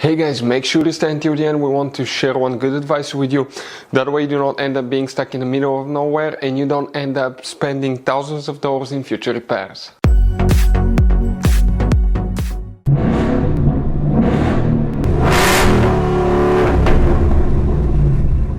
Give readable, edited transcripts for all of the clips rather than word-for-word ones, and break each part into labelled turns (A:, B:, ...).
A: Hey guys, make sure to stay until the end. We want to share one good advice with you. That way you do not end up being stuck in the middle of nowhere and you don't end up spending thousands of dollars in future repairs.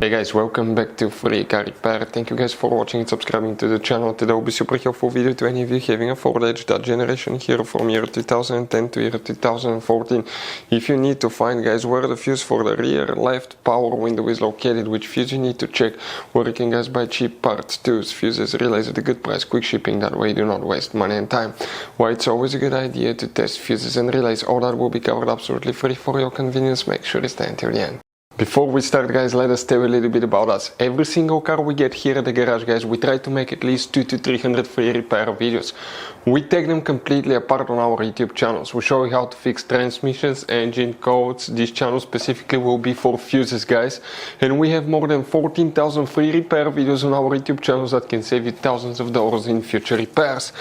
A: Hey guys, welcome back to Free Car Repair. Thank you guys for watching and subscribing to the channel. Today will be super helpful video to any of you having a Ford Edge, that generation here from year 2010 to year 2014. If you need to find, guys, where the fuse for the rear left power window is located, which fuse you need to check, where you can guys buy cheap parts, tools, fuses, relays at a good price, quick shipping, that way you do not waste money and time. Why it's always a good idea to test fuses and relays. All that will be covered absolutely free for your convenience. Make sure to stay until the end. Before we start, guys, let us tell you a little bit about us. Every single car we get here at the garage, guys, we try to make at least 200 to 300 free repair videos. We take them completely apart on our YouTube channels. We show you how to fix transmissions, engine codes. This channel specifically will be for fuses, guys. And we have more than 14,000 free repair videos on our YouTube channels that can save you thousands of dollars in future repairs.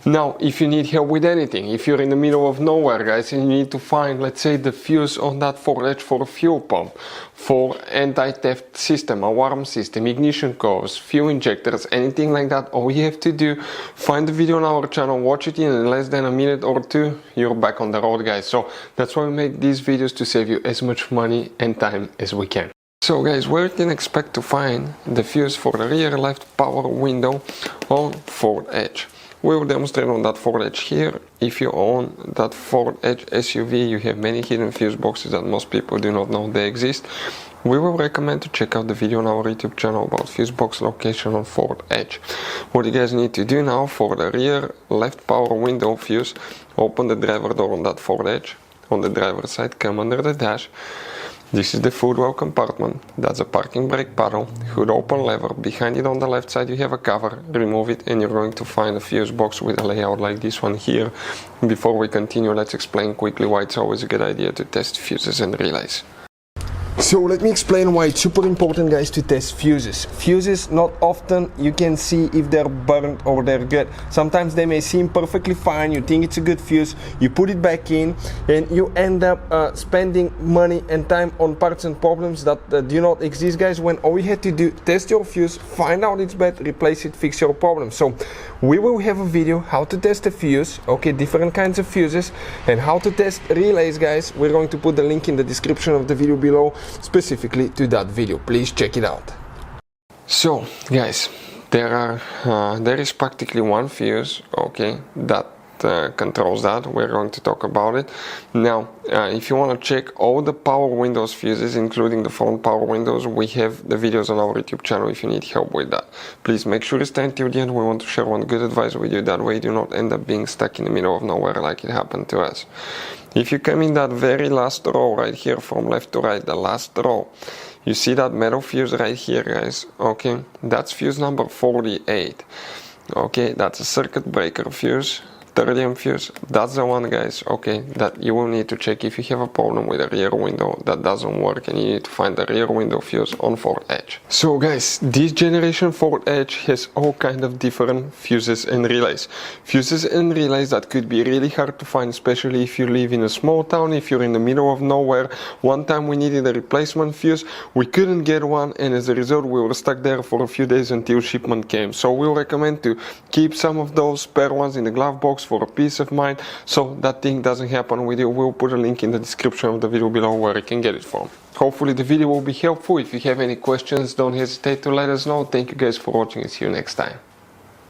A: Now, if you need help with anything, if you're in the middle of nowhere, guys, and you need to find, let's say, the fuse on that Ford Edge for a fuel pump, for anti-theft system, alarm system, ignition codes, fuel injectors, anything like that, all you have to do, find the video on our channel, watch it in less than a minute or two, you're back on the road, guys. So that's why we make these videos, to save you as much money and time as we can. So guys, where you can expect to find the fuse for the rear left power window on Ford Edge. We will demonstrate on that Ford Edge here. If you own that Ford Edge SUV, you have many hidden fuse boxes that most people do not know they exist. We will recommend to check out the video on our YouTube channel about fuse box location on Ford Edge. What you guys need to do now for the rear left power window fuse, open the driver door on that Ford Edge. On the driver's side, come under the dash. This is the footwell compartment, that's a parking brake paddle, hood open lever. Behind it on the left side you have a cover, remove it and you're going to find a fuse box with a layout like this one here. Before we continue, let's explain quickly why it's always a good idea to test fuses and relays. So let me explain why it's super important, guys, to test fuses. Fuses, not often you can see if they're burnt or they're good. Sometimes they may seem perfectly fine, you think it's a good fuse, you put it back in and you end up spending money and time on parts and problems that do not exist, guys, when all you had to do, test your fuse, find out it's bad, replace it, fix your problem. So we will have a video how to test a fuse, okay, different kinds of fuses, and how to test relays, guys. We're going to put the link in the description of the video below, specifically to that video. Please check it out. So guys, there is practically one fuse, okay, that controls that. We're going to talk about it now. If you want to check all the power windows fuses, including the front power windows, we have the videos on our YouTube channel if you need help with that. Please make sure to stay until the end. We want to share one good advice with you, that way you do not end up being stuck in the middle of nowhere like it happened to us. If you come in that very last row right here from left to right, the last row, you see that metal fuse right here, guys, okay, that's fuse number 48. Okay, that's a circuit breaker fuse, 30 fuse, that's the one, guys, okay, that you will need to check if you have a problem with the rear window that doesn't work and you need to find the rear window fuse on Ford Edge. So guys, this generation Ford Edge has all kind of different fuses and relays. Fuses and relays that could be really hard to find, especially if you live in a small town, if you're in the middle of nowhere. One time we needed a replacement fuse, we couldn't get one, and as a result we were stuck there for a few days until shipment came. So we'll recommend to keep some of those spare ones in the glove box for a peace of mind, so that thing doesn't happen with you. We'll put a link in the description of the video below where you can get it from. Hopefully the video will be helpful. If you have any questions, don't hesitate to let us know. Thank you guys for watching and see you next time.